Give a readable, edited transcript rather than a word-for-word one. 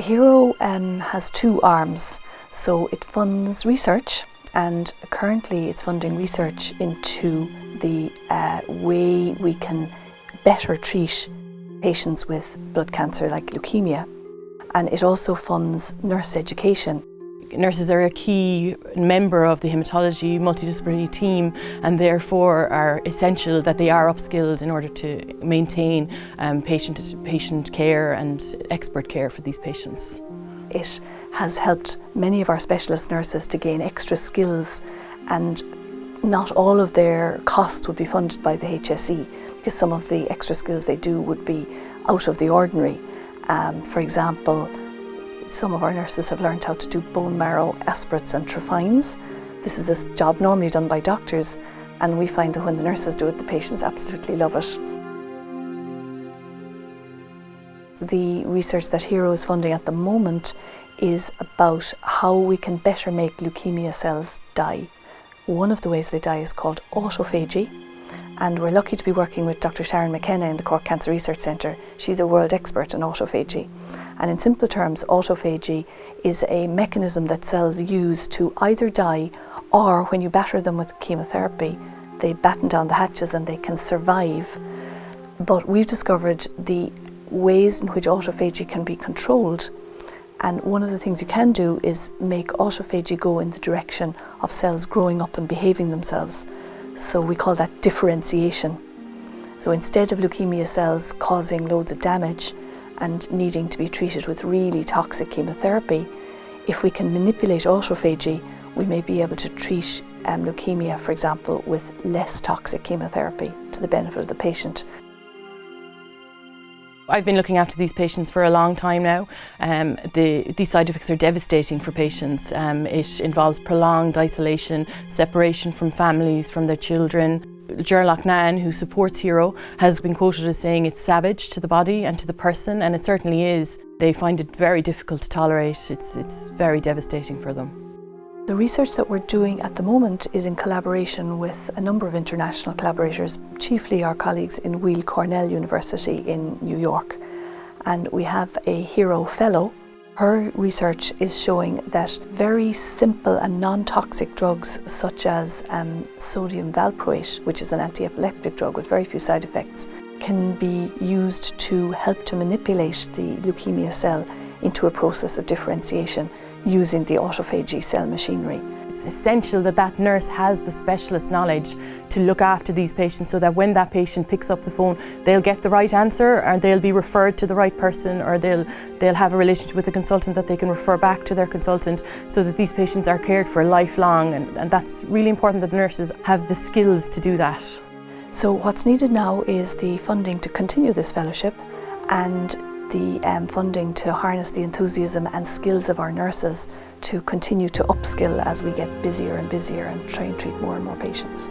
HERO has two arms, so it funds research, and currently it's funding research into the way we can better treat patients with blood cancer like leukemia, and it also funds nurse education. Nurses are a key member of the haematology multidisciplinary team, and therefore are essential that they are upskilled in order to maintain patient care and expert care for these patients. It has helped many of our specialist nurses to gain extra skills, and not all of their costs would be funded by the HSE, because some of the extra skills they do would be out of the ordinary. For example, some of our nurses have learned how to do bone marrow aspirates and trephines. This is a job normally done by doctors, and we find that when the nurses do it, the patients absolutely love it. The research that HERO is funding at the moment is about how we can better make leukemia cells die. One of the ways they die is called autophagy, and we're lucky to be working with Dr. Sharon McKenna in the Cork Cancer Research Centre. She's a world expert in autophagy. And in simple terms, autophagy is a mechanism that cells use to either die, or when you batter them with chemotherapy, they batten down the hatches and they can survive. But we've discovered the ways in which autophagy can be controlled, and one of the things you can do is make autophagy go in the direction of cells growing up and behaving themselves. So we call that differentiation. So instead of leukemia cells causing loads of damage and needing to be treated with really toxic chemotherapy, if we can manipulate autophagy, we may be able to treat leukemia, for example, with less toxic chemotherapy to the benefit of the patient. I've been looking after these patients for a long time now. These side effects are devastating for patients. It involves prolonged isolation, separation from families, from their children. Ger Loughnane, who supports HERO, has been quoted as saying it's savage to the body and to the person, and it certainly is. They find it very difficult to tolerate. It's very devastating for them. The research that we're doing at the moment is in collaboration with a number of international collaborators, chiefly our colleagues in Weill Cornell University in New York. And we have a HERO fellow. Her research is showing that very simple and non-toxic drugs such as sodium valproate, which is an anti-epileptic drug with very few side effects, can be used to help to manipulate the leukemia cell into a process of differentiation using the autophagy cell machinery. It's essential that that nurse has the specialist knowledge to look after these patients, so that when that patient picks up the phone, they'll get the right answer, or they'll be referred to the right person, or they'll have a relationship with a consultant that they can refer back to their consultant, so that these patients are cared for lifelong, and that's really important that the nurses have the skills to do that. So what's needed now is the funding to continue this fellowship, and the funding to harness the enthusiasm and skills of our nurses to continue to upskill as we get busier and busier and try and treat more and more patients.